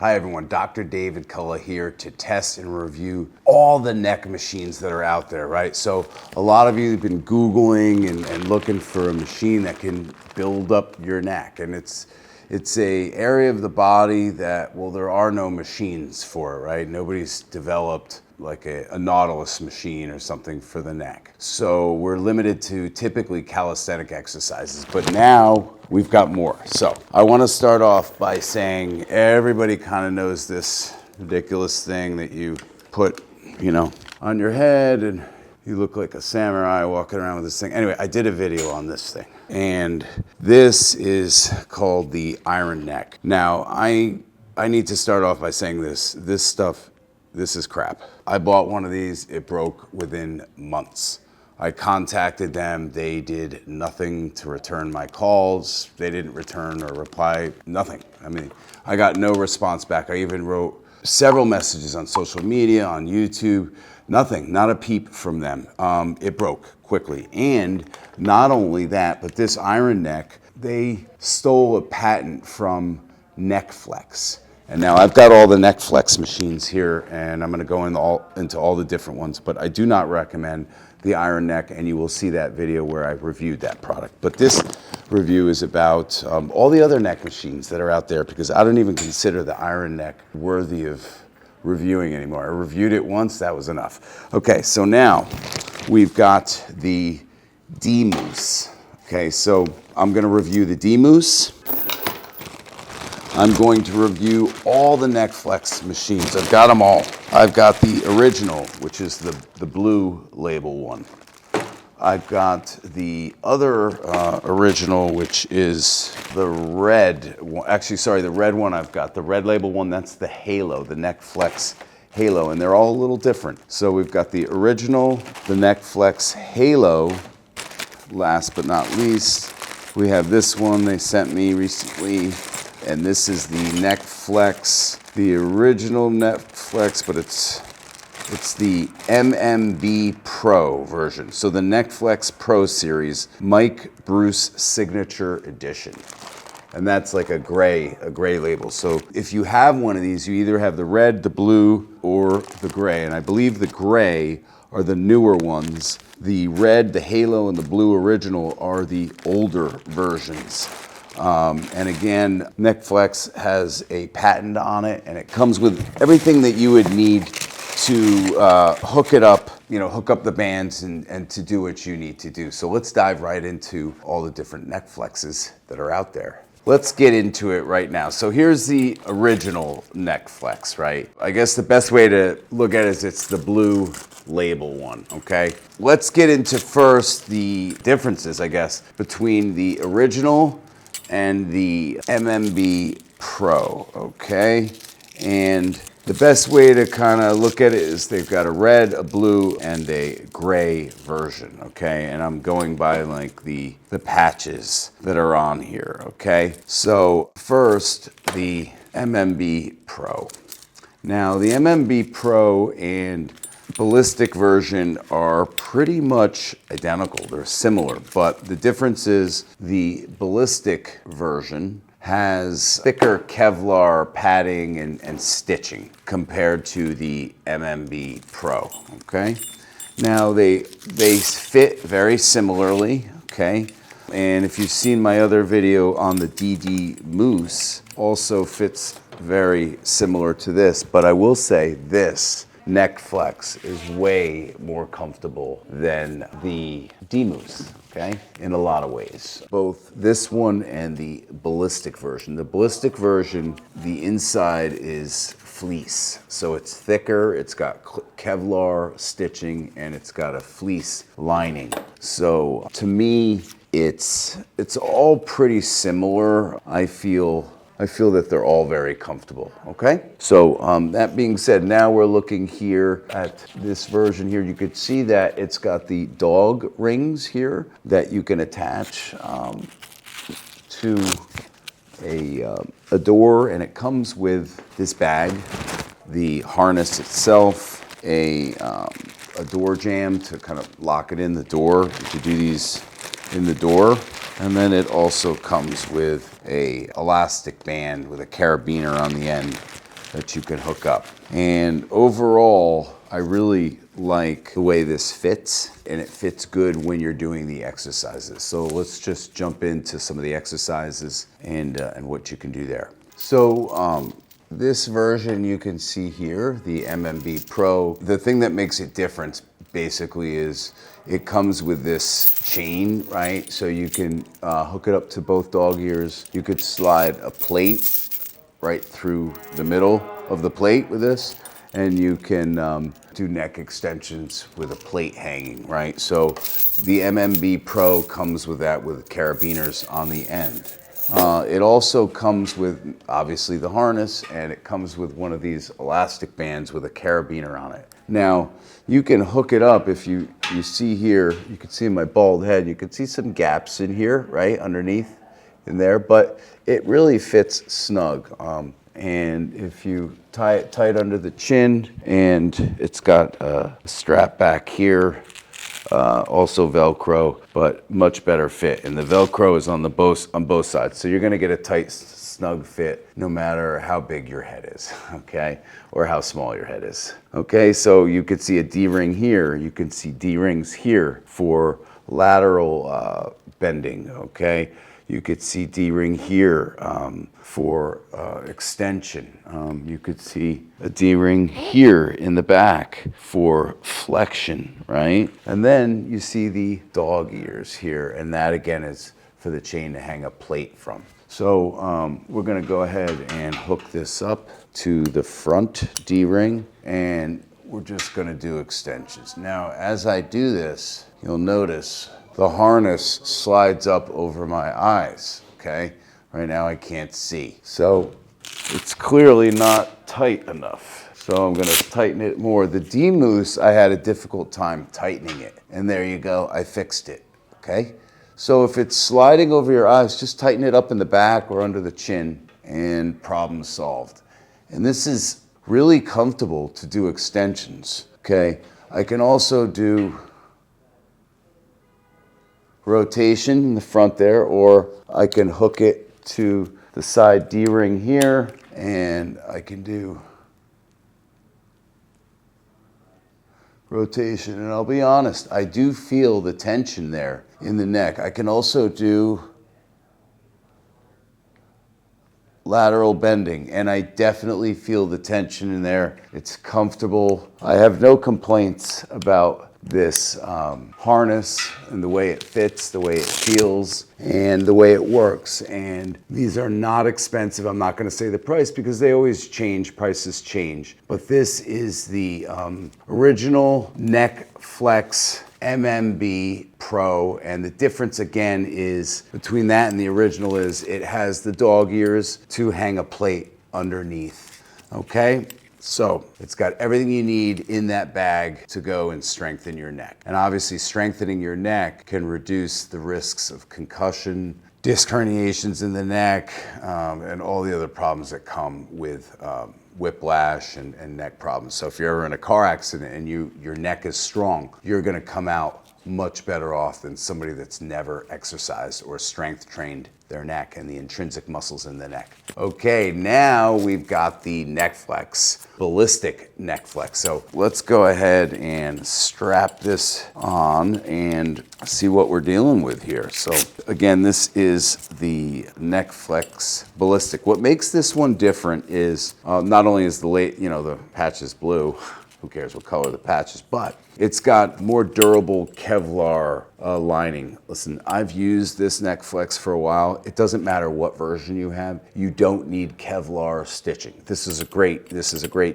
Hi everyone, Dr. David Kulla here to test and review all the neck machines that are out there, right? So a lot of you have been Googling and looking for a machine that can build up your neck. And it's a area of the body that, well, there are no machines for it, right? Nobody's developed like a Nautilus machine or something for the neck. So we're limited to typically calisthenic exercises, but now we've got more. So I want to start off by saying everybody kind of knows this ridiculous thing that you put, on your head and you look like a samurai walking around with this thing. Anyway, I did a video on this thing and this is called the iron neck. Now I need to start off by saying this is crap. I bought one of these, it broke within months. I contacted them, they did nothing to return my calls. They didn't return or reply, nothing. I mean, I got no response back. I even wrote several messages on social media, on YouTube, nothing, not a peep from them. It broke quickly. And not only that, but this iron neck, they stole a patent from NeckFlex. And now I've got all the NeckFlex machines here and I'm gonna go into all the different ones, but I do not recommend the iron neck, and you will see that video where I reviewed that product. But this review is about all the other neck machines that are out there, because I don't even consider the iron neck worthy of reviewing anymore. I reviewed it once, that was enough. Okay, so now we've got the D-Moose. Okay, so I'm gonna review the D-Moose. I'm going to review all the NeckFlex machines. I've got them all. I've got the original, which is the blue label one. I've got the other original, which is the red one. Actually, sorry, the red one I've got. The red label one, that's the Halo, the NeckFlex Halo, and they're all a little different. So we've got the original, the NeckFlex Halo. Last but not least, we have this one they sent me recently. And this is the NeckFlex, the original NeckFlex, but it's the MMB Pro version. So the NeckFlex Pro series, Mike Bruce Signature Edition. And that's like a gray label. So if you have one of these, you either have the red, the blue, or the gray. And I believe the gray are the newer ones. The red, the Halo, and the blue original are the older versions. And again, NeckFlex has a patent on it, and it comes with everything that you would need to hook it up, hook up the bands and to do what you need to do. So let's dive right into all the different NeckFlexes that are out there. Let's get into it right now. So here's the original NeckFlex, right? I guess the best way to look at it is it's the blue label one, okay? Let's get into first the differences, I guess, between the original and the MMB Pro, okay? And the best way to kind of look at it is they've got a red, a blue, and a gray version, okay? And I'm going by like the patches that are on here, okay? So first, the MMB Pro. Now the MMB Pro and Ballistic version are pretty much identical. They're similar, but the difference is the Ballistic version has thicker Kevlar padding and stitching compared to the MMB Pro, okay? Now they fit very similarly, okay? And if you've seen my other video on the DD Moose, also fits very similar to this, but I will say this NeckFlex is way more comfortable than the D-Moose, okay? In a lot of ways. Both this one and the Ballistic version. The Ballistic version, the inside is fleece. So it's thicker, it's got Kevlar stitching, and it's got a fleece lining. So to me, it's all pretty similar. I feel that they're all very comfortable, okay? So that being said, now we're looking here at this version here. You could see that it's got the dog rings here that you can attach to a door, and it comes with this bag, the harness itself, a door jamb to kind of lock it in the door. You could do these in the door. And then it also comes with a elastic band with a carabiner on the end that you can hook up. And overall, I really like the way this fits, and it fits good when you're doing the exercises. So let's just jump into some of the exercises and what you can do there. So this version you can see here, the MMB Pro. The thing that makes it different basically is it comes with this chain, right? So you can hook it up to both dog ears. You could slide a plate right through the middle of the plate with this, and you can do neck extensions with a plate hanging, right? So the MMB Pro comes with that, with carabiners on the end. It also comes with, obviously, the harness, and it comes with one of these elastic bands with a carabiner on it. Now, you can hook it up. If you see here, you can see in my bald head, you can see some gaps in here, right, underneath in there, but it really fits snug. And if you tie it tight under the chin, and it's got a strap back here, also Velcro, but much better fit. And the Velcro is on both sides. So you're gonna get a tight, snug fit no matter how big your head is, okay? Or how small your head is. Okay, so you could see a D-ring here. You can see D-rings here for lateral bending, okay? You could see D-ring here for extension. You could see a D-ring here in the back for flexion, right? And then you see the dog ears here, and that again is for the chain to hang a plate from. So we're gonna go ahead and hook this up to the front D-ring, and we're just gonna do extensions. Now, as I do this, you'll notice the harness slides up over my eyes, okay? Right now I can't see. So it's clearly not tight enough. So I'm gonna tighten it more. The D-Moose, I had a difficult time tightening it. And there you go, I fixed it, okay? So if it's sliding over your eyes, just tighten it up in the back or under the chin, and problem solved. And this is really comfortable to do extensions, okay? I can also do rotation in the front there, or I can hook it to the side D-ring here, and I can do rotation. And I'll be honest, I do feel the tension there in the neck. I can also do lateral bending, and I definitely feel the tension in there. It's comfortable. I have no complaints about this harness and the way it fits, the way it feels, and the way it works. And these are not expensive. I'm not gonna say the price because they always change, prices change. But this is the original Neck Flex MMB Pro, and the difference again is between that and the original is it has the dog ears to hang a plate underneath, okay? So it's got everything you need in that bag to go and strengthen your neck. And obviously strengthening your neck can reduce the risks of concussion, disc herniations in the neck, and all the other problems that come with whiplash and neck problems. So if you're ever in a car accident and your neck is strong, you're gonna come out much better off than somebody that's never exercised or strength trained their neck and the intrinsic muscles in the neck. Okay, now we've got the Neck Flex, Ballistic Neck Flex. So let's go ahead and strap this on and see what we're dealing with here. So again, this is the Neck Flex Ballistic. What makes this one different is not only is the patch is blue, who cares what color the patch is, but it's got more durable Kevlar lining. Listen, I've used this Neck Flex for a while. It doesn't matter what version you have. You don't need Kevlar stitching. This is a great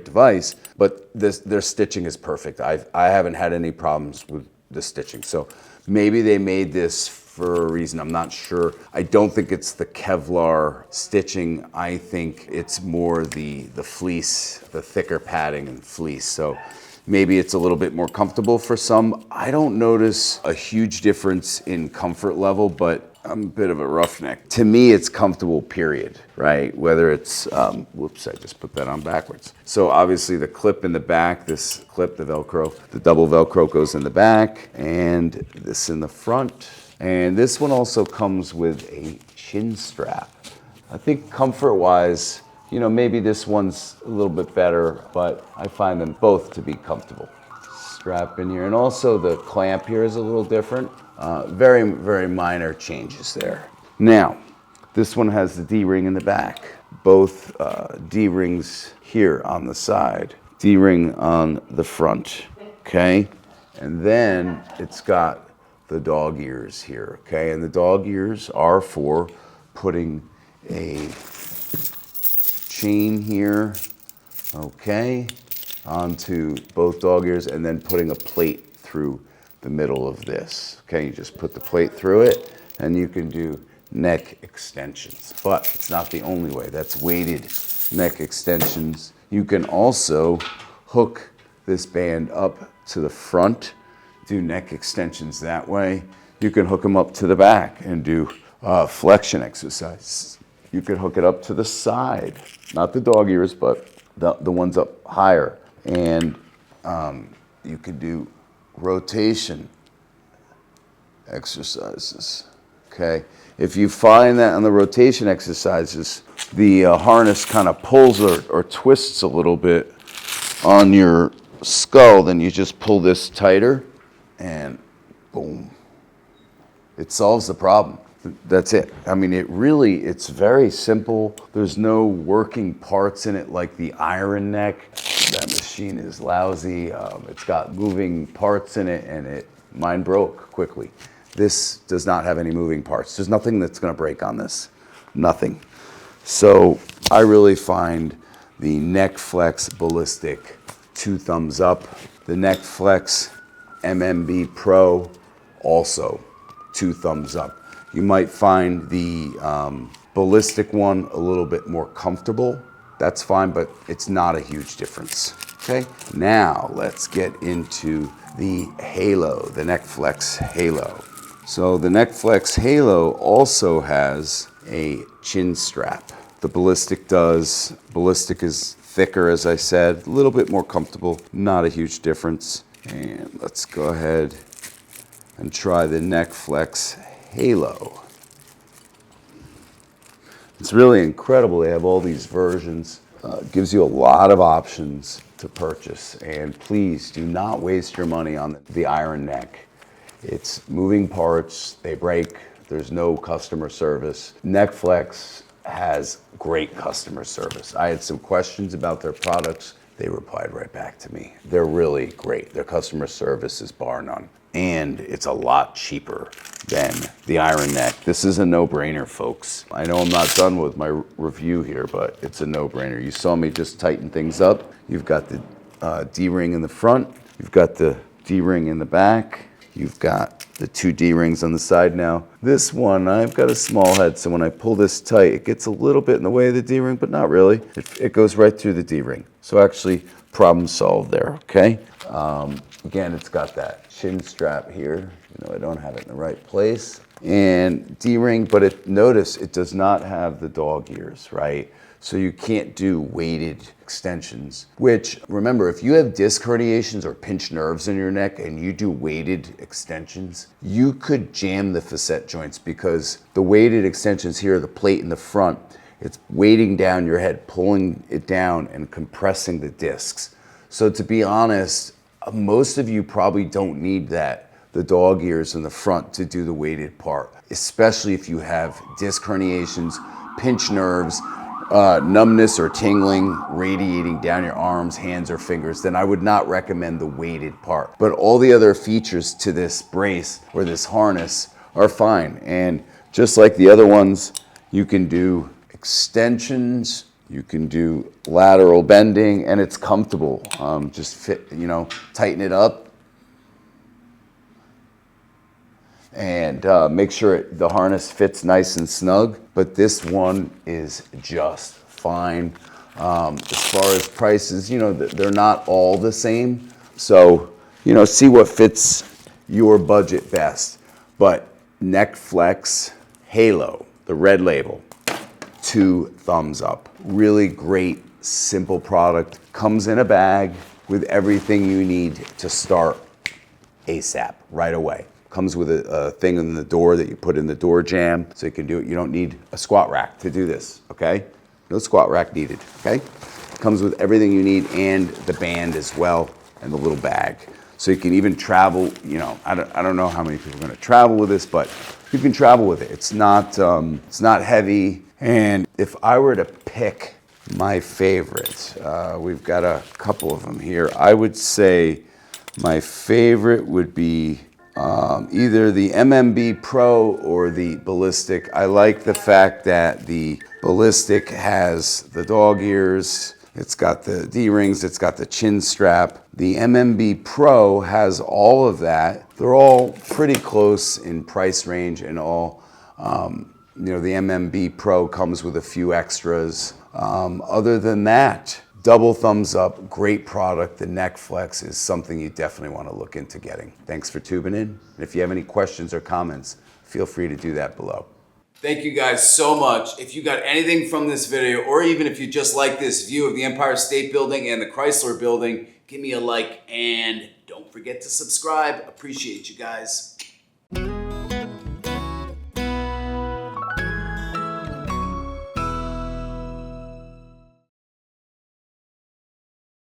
device, but their stitching is perfect. I haven't had any problems with the stitching. So maybe they made this for a reason, I'm not sure. I don't think it's the Kevlar stitching. I think it's more the fleece, the thicker padding and fleece. So maybe it's a little bit more comfortable for some. I don't notice a huge difference in comfort level, but I'm a bit of a roughneck. To me, it's comfortable, period, right? Whether it's, whoops, I just put that on backwards. So obviously the clip in the back, this clip, the Velcro, the double Velcro goes in the back, and this in the front. And this one also comes with a chin strap. I think comfort-wise, You know, maybe this one's a little bit better, but I find them both to be comfortable. Strap in here, and also the clamp here is a little different. Very, very minor changes there. Now, this one has the D-ring in the back. Both D-rings here on the side, D-ring on the front, okay? And then it's got the dog ears here, okay? And the dog ears are for putting a chain here, okay, onto both dog ears, and then putting a plate through the middle of this. Okay, you just put the plate through it, and you can do neck extensions. But it's not the only way. That's weighted neck extensions. You can also hook this band up to the front, do neck extensions that way. You can hook them up to the back and do flexion exercises. You could hook it up to the side, not the dog ears, but the ones up higher. And you could do rotation exercises, okay? If you find that on the rotation exercises, the harness kind of pulls or twists a little bit on your skull, then you just pull this tighter and boom. It solves the problem. That's it. I mean, it's very simple. There's no working parts in it like the iron neck. That machine is lousy. It's got moving parts in it, and mine broke quickly. This does not have any moving parts. There's nothing that's gonna break on this. Nothing. So I really find the Neck Flex Ballistic 2 thumbs up. The Neck Flex MMB Pro also 2 thumbs up. You might find the Ballistic one a little bit more comfortable. That's fine, but it's not a huge difference. Okay, now let's get into the Halo, the Neck Flex Halo. So the Neck Flex Halo also has a chin strap. The Ballistic does. Ballistic is thicker, as I said, a little bit more comfortable, not a huge difference. And let's go ahead and try the Neck Flex Halo. It's really incredible. They have all these versions. Gives you a lot of options to purchase. And please do not waste your money on the iron neck. It's moving parts, they break, there's no customer service. Neck Flex has great customer service. I had some questions about their products. They replied right back to me. They're really great. Their customer service is bar none. And it's a lot cheaper than the iron neck. This is a no-brainer, folks. I know I'm not done with my review here, but it's a no-brainer. You saw me just tighten things up. You've got the D-ring in the front. You've got the D-ring in the back. You've got the 2 D-rings on the side now. This one, I've got a small head, so when I pull this tight, it gets a little bit in the way of the D-ring, but not really. It goes right through the D-ring. So actually, problem solved there, okay? Again, it's got that chin strap here. You know, I don't have it in the right place. And D-ring, but notice it does not have the dog ears, right? So you can't do weighted extensions, which, remember, if you have disc herniations or pinched nerves in your neck and you do weighted extensions, you could jam the facet joints because the weighted extensions here, the plate in the front, it's weighting down your head, pulling it down and compressing the discs. So to be honest, most of you probably don't need the dog ears in the front to do the weighted part, especially if you have disc herniations, pinched nerves, numbness or tingling radiating down your arms, hands, or fingers, then I would not recommend the weighted part. But all the other features to this brace or this harness are fine. And just like the other ones, you can do extensions, you can do lateral bending, and it's comfortable. Just fit, tighten it up. And make sure the harness fits nice and snug, but this one is just fine. As far as prices, they're not all the same. So, see what fits your budget best. But Neck Flex Halo, the red label, 2 thumbs up. Really great, simple product. Comes in a bag with everything you need to start ASAP, right away. Comes with a thing in the door that you put in the door jamb so you can do it. You don't need a squat rack to do this, okay? No squat rack needed, okay? Comes with everything you need and the band as well and the little bag. So you can even travel, you know, I don't know how many people are gonna travel with this, but you can travel with it. It's not heavy. And if I were to pick my favorite, we've got a couple of them here. I would say my favorite would be either the MMB Pro or the Ballistic. I like the fact that the Ballistic has the dog ears, it's got the D-rings, it's got the chin strap. The MMB Pro has all of that. They're all pretty close in price range and all. You know, the MMB Pro comes with a few extras. Other than that, double thumbs up, great product. The neck flex is something you definitely want to look into getting. Thanks for tuning in. And if you have any questions or comments, feel free to do that below. Thank you guys so much. If you got anything from this video, or even if you just like this view of the Empire State Building and the Chrysler Building, give me a like and don't forget to subscribe. Appreciate you guys.